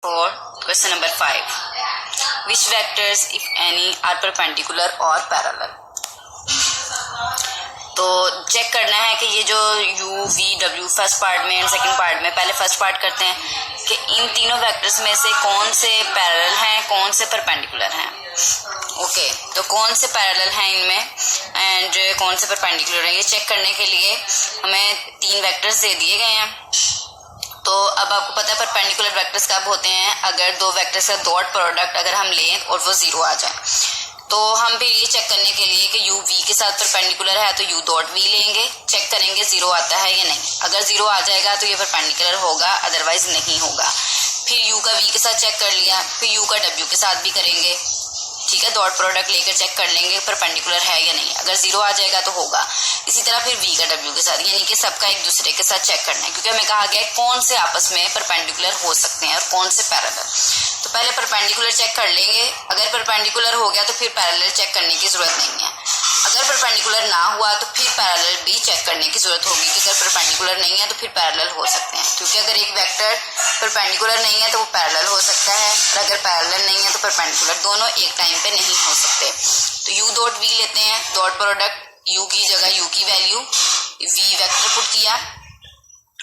For question number 5, which vectors if any are perpendicular or parallel? तो check करना है कि ये जो u v w first part में एंड सेकंड पार्ट में, पहले फर्स्ट पार्ट करते हैं कि इन तीनों वेक्टर्स में से कौन से पैरेलल हैं, कौन से परपेंडिकुलर हैं। ओके, तो कौन से पैरेलल हैं इनमें एंड कौन से परपेंडिकुलर हैं, ये चेक करने के लिए हमें तीन वेक्टर्स दे दिए गए हैं। तो अब आपको पता है परपेंडिकुलर वेक्टर्स कब होते हैं, अगर दो वेक्टर्स का डॉट प्रोडक्ट अगर हम लें और वो जीरो आ जाए। तो हम फिर ये चेक करने के लिए कि u v के साथ परपेंडिकुलर है तो u डॉट v लेंगे, चेक करेंगे जीरो आता है या नहीं। अगर जीरो आ जाएगा तो ये परपेंडिकुलर होगा, अदरवाइज नहीं होगा। फिर u का v के साथ चेक कर लिया, फिर u का w के साथ भी करेंगे, ठीक है। डॉट प्रोडक्ट लेकर चेक कर लेंगे परपेंडिकुलर है या नहीं, अगर जीरो आ जाएगा तो होगा। इसी तरह फिर v का w के साथ, यानी कि सबका एक दूसरे के साथ चेक करना है, क्योंकि हमें कहा गया है कौन से आपस में परपेंडिकुलर हो सकते हैं और कौन से पैरेलल। तो पहले परपेंडिकुलर चेक कर लेंगे, अगर परपेंडिकुलर हो गया तो फिर पैरेलल चेक करने की जरूरत नहीं है। अगर परपेंडिकुलर ना हुआ तो फिर पैरेलल भी चेक करने की जरूरत होगी कि अगर परपेंडिकुलर नहीं है तो फिर पैरेलल हो सकते हैं, क्योंकि अगर एक वेक्टर परपेंडिकुलर नहीं है तो वो पैरेलल हो सकता है और अगर पैरेलल नहीं है तो परपेंडिकुलर, दोनों एक टाइम पे नहीं हो सकते। तो u डॉट v लेते हैं, डॉट प्रोडक्ट u की जगह u की वैल्यू v वेक्टर पुट किया,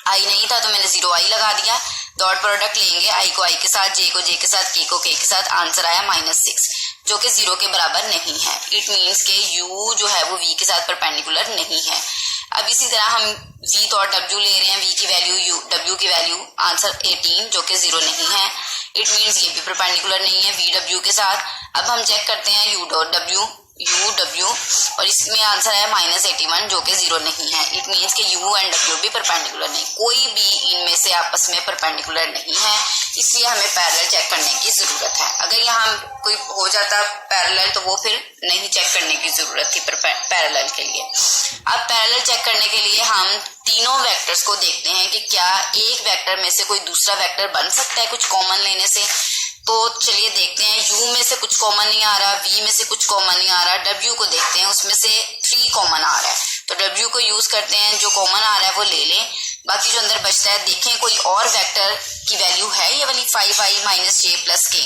i नहीं था तो मैंने जीरो i लगा दिया। डॉट प्रोडक्ट लेंगे, i को i के साथ, j को j के साथ, k को k के साथ, आंसर आया -6 जो कि जीरो के बराबर नहीं है। इट मीन्स के u जो है वो v के साथ परपेंडिकुलर नहीं है। अब इसी तरह हम v डॉट w ले रहे हैं, v की वैल्यू w की वैल्यू, आंसर 18 जो कि जीरो नहीं है। इट मीन्स ये भी परपेंडिकुलर नहीं है v w के साथ। अब हम चेक करते हैं u डॉट w और इसमें आंसर है -81 जो कि जीरो नहीं है। इट मीन्स के u एंड w भी परपेंडिकुलर नहीं, कोई भी इनमें से आपस में परपेंडिकुलर नहीं है, इसलिए हमें पैरेलल चेक करने की जरूरत है। अगर यहाँ कोई हो जाता पैरेलल तो वो फिर नहीं चेक करने की जरूरत थी पैरेलल के लिए। अब पैरेलल चेक करने के लिए हम तीनों वेक्टर्स को देखते हैं कि क्या एक वेक्टर में से कोई दूसरा वेक्टर बन सकता है कुछ कॉमन लेने से। तो चलिए देखते हैं, u में से कुछ कॉमन नहीं आ रहा, v में से कुछ कॉमन नहीं आ रहा, w को देखते हैं, उसमें से 3 कॉमन आ रहा है तो w को यूज करते हैं, जो कॉमन आ रहा है वो ले लें, बाकी जो अंदर बचता है देखें कोई और वेक्टर की वैल्यू है ये वाली 5i minus j plus k।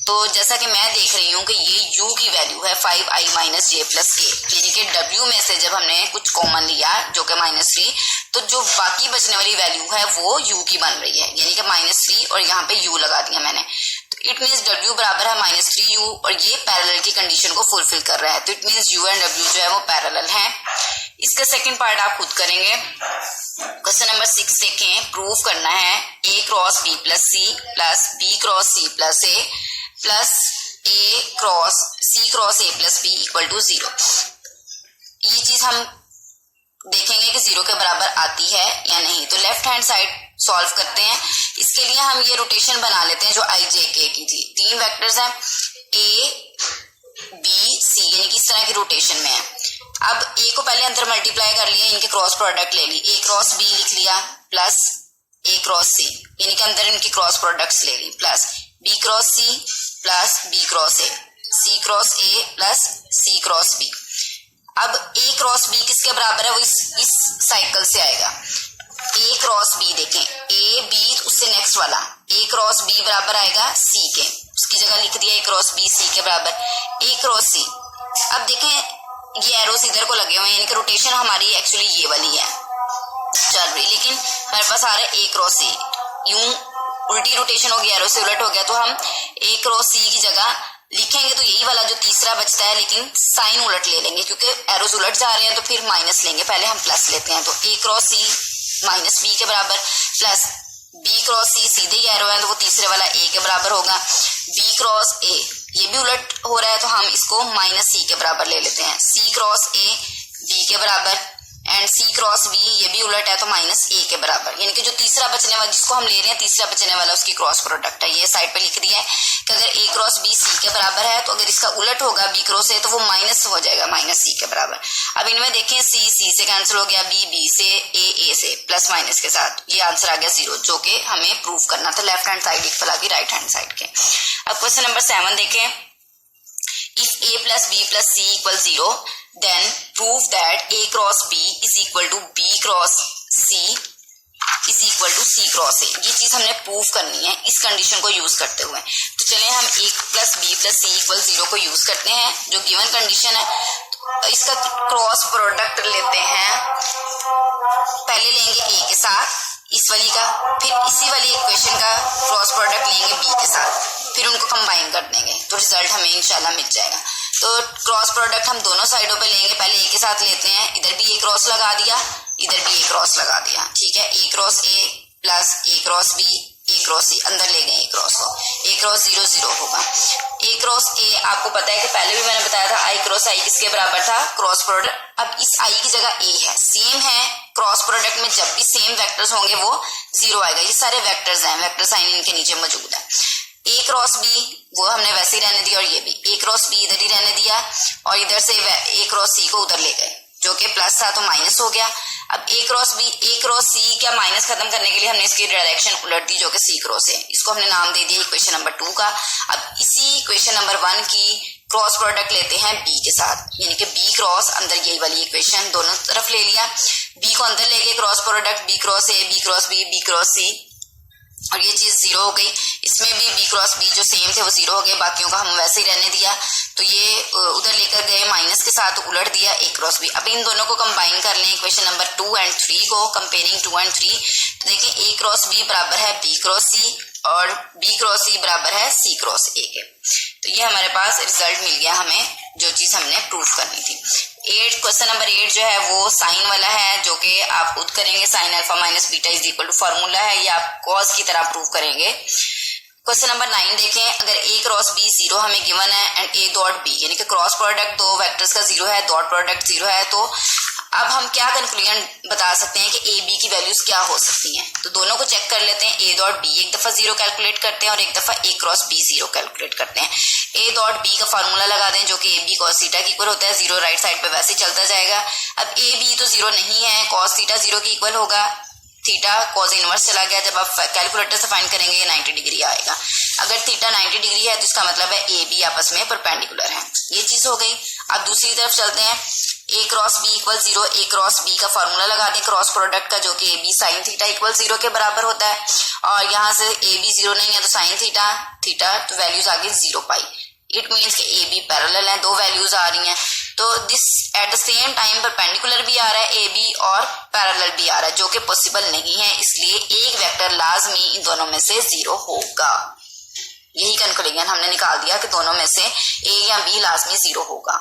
तो जैसा कि मैं देख रही हूँ कि ये u की वैल्यू है 5i minus j plus k, यानी कि w में से जब हमने कुछ कॉमन लिया जो कि -3, तो जो बाकी बचने वाली वैल्यू है वो u की बन रही है, यानी कि -3 और यहाँ पे u लगा दिया मैंने। इट मीन्स w बराबर है -3u और ये पैरेलल की कंडीशन को फुलफिल कर रहा है। तो it means u and w जो है वो पैरेलल है। इसका सेकंड पार्ट आप खुद करेंगे। क्वेश्चन नंबर 6 देखें, प्रूव करना है a cross b plus c plus b cross c plus a plus a cross c cross a plus b equal to 0। ये चीज हम देखेंगे कि 0 के बराबर आती है या नहीं। तो लेफ्ट हैंड साइड सॉल्व करते हैं। इसके लिए हम ये रोटेशन बना लेते हैं जो i j k की थी। तीन वेक्टर्स हैं a b c, यानी कि इस तरह की रोटेशन में है। अब a को पहले अंदर मल्टीप्लाई कर लिया, इनके क्रॉस प्रोडक्ट ले ली, a क्रॉस b लिख लिया प्लस a क्रॉस c, यानी कि अंदर इनके क्रॉस प्रोडक्ट्स ले ली, plus b cross c plus b cross a, c cross a plus c cross b। अब a क्रॉस b किसके बराबर है, वो इस साइकिल से आएगा। a क्रॉस b देखें, a b उससे नेक्स्ट वाला a क्रॉस b बराबर आएगा c के, उसकी जगह लिख दिया a क्रॉस b c के बराबर, a क्रॉस c। अब देखें ये एरोस इधर को लगे हुए हैं, यानी कि रोटेशन हमारी एक्चुअली ये वाली है चल रही, लेकिन हमारे पास आ रहा है a क्रॉस c, यूं उल्टी रोटेशन हो गया, एरो से उलट हो गया, तो हम a क्रॉस c की जगह लिखेंगे तो यही वाला जो तीसरा बचता है, लेकिन साइन उलट ले लेंगे क्योंकि एरोस उलट जा रहे हैं तो फिर माइनस लेंगे, पहले हम प्लस लेते हैं। तो a cross c minus b के बराबर प्लस b क्रॉस c, सीधे ही एरो है तो वो तीसरे वाला a के बराबर होगा। b क्रॉस a ये भी उलट हो रहा है तो हम इसको माइनस c के बराबर ले लेते हैं। c क्रॉस a b के बराबर एंड c क्रॉस b ये भी उलट है तो माइनस a के बराबर, यानी कि जो तीसरा बचने वाला जिसको हम ले रहे हैं तीसरा बचने वाला उसकी क्रॉस प्रोडक्ट है। ये साइड पे लिख दिया है कि अगर a क्रॉस b c के बराबर है तो अगर इसका उलट होगा b क्रॉस a तो वो माइनस हो जाएगा माइनस c के बराबर। अब इनमें देखें c से कैंसिल हो गया, b से, a से, प्लस माइनस के साथ ये आंसर आ गया 0, जो कि हमें प्रूव करना था लेफ्ट हैंड साइड इक्वल आ गई राइट हैंड साइड के। अब क्वेश्चन नंबर 7 देखें, if a plus b plus c equals 0 then prove that a cross b is equal to b cross c is equal to C cross A. ये चीज हमने prove करनी है इस condition को यूज करते हुए। तो चलिए हम ए प्लस बी प्लस सी इक्वल 0 को यूज करते हैं जो गिवन कंडीशन है। तो इसका क्रॉस प्रोडक्ट लेते हैं, पहले लेंगे ए के साथ इस वाली का, फिर इसी वाली इक्वेशन का क्रॉस प्रोडक्ट लेंगे बी के साथ, फिर उनको कंबाइन कर देंगे तो रिजल्ट हमें इंशाल्लाह मिल जाएगा। तो क्रॉस प्रोडक्ट हम दोनों साइडों पे लेंगे, पहले ए के साथ लेते हैं, इधर भी ए क्रॉस लगा दिया, इधर भी ए क्रॉस लगा दिया, ठीक है। A cross A plus A cross B, A cross C, अंदर ले गए ए क्रॉस को, ए क्रॉस 0 0 होगा। ए क्रॉस ए आपको पता है कि पहले भी मैंने बताया था आई क्रॉस आई किसके बराबर था, क्रॉस प्रोडक्ट। अब इस आई की जगह ए है, सेम है, क्रॉस प्रोडक्ट में जब भी सेम वेक्टर्स होंगे वो 0 आएगा। ये सारे वेक्टर्स हैं, वेक्टर साइन इनके नीचे मौजूद है। ए क्रॉस बी वो हमने वैसे ही रहने दिया, और ये भी ए क्रॉस बी इधर ही रहने दिया, और इधर से ए क्रॉस सी को उधर ले गए जो कि प्लस था तो माइनस हो गया। अब ए क्रॉस बी, ए क्रॉस सी क्या माइनस खत्म करने के लिए हमने इसकी डायरेक्शन उलट दी जो कि सी क्रॉस है, इसको हमने नाम दे दिया इक्वेशन नंबर 2 का। अब इसी इक्वेशन नंबर 1 की क्रॉस प्रोडक्ट लेते हैं बी के साथ, यानी कि बी क्रॉस, अंदर यही वाली इक्वेशन दोनों तरफ ले लिया, बी को अंदर ले गए, cross product B cross A, B cross B, B cross C, और ये चीज 0 हो गई। इसमें भी बी क्रॉस बी जो सेम थे वो 0 हो गए, बाकियों का हम वैसे ही रहने दिया। तो ये उधर लेकर गए माइनस के साथ, उलट दिया ए क्रॉस बी। अब इन दोनों को कंबाइन कर लें, इक्वेशन नंबर 2 एंड 3 को, कंपेयरिंग 2 एंड 3, तो देखिए ए क्रॉस बी बराबर है बी क्रॉस सी, और बी क्रॉस सी बराबर है सी क्रॉस ए के। तो ये हमारे पास रिजल्ट मिल गया हमें जो चीज हमने प्रूफ करनी थी। क्वेश्चन नंबर 8 जो है वो साइन वाला है, जो कि आप खुद करेंगे, sine alpha minus beta is equal to formula है, ये आप कॉस की तरह प्रूव करेंगे। क्वेश्चन नंबर 9 देखें, अगर ए क्रॉस बी 0 हमें गिवन है एंड ए डॉट बी, यानी कि क्रॉस प्रोडक्ट दो वेक्टर्स का 0 है, डॉट प्रोडक्ट 0 है, तो अब हम क्या कंक्लूजन बता सकते हैं कि ए बी की वैल्यूज क्या हो सकती हैं। तो दोनों को चेक कर लेते हैं, ए डॉट बी एक दफा 0 कैलकुलेट करते हैं और एक दफा ए क्रॉस बी 0 कैलकुलेट करते हैं। ए डॉट बी का फार्मूला लगा दें जो कि ए बी कॉस थीटा के इक्वल होता है, 0 राइट साइड पे वैसे ही चलता जाएगा। अब ए बी तो 0 नहीं है, कॉस थीटा 0 के इक्वल होगा, थीटा कॉस इनवर्स चला गया, जब आप कैलकुलेटर से फाइंड करेंगे ये 90 डिग्री आएगा। अगर थीटा 90 डिग्री है तो इसका मतलब है ए बी आपस में परपेंडिकुलर है, ये चीज हो गई। अब दूसरी तरफ चलते हैं, A cross B equal 0, A cross B का फार्मूला लगा दें क्रॉस प्रोडक्ट का, जो कि A B sine theta equal 0 के बराबर होता है, और यहाँ से ए बी 0 नहीं है तो साइन थीटा, थीटा तो वैल्यूज आ गई 0 पाई। इट मीन्स कि ए बी पैरेलल है, दो वैल्यूज आ रही हैं, तो this at the same time perpendicular भी आ रहा है ए बी और पैरेलल भी आ रहा है, जो कि पॉसिबल नहीं है, इसलिए एक वेक्टर लाजमी इन दोनों में से 0 होगा। यही कंक्लूजन हमने निकाल दिया कि दोनों में से ए या बी लाजमी 0 होगा।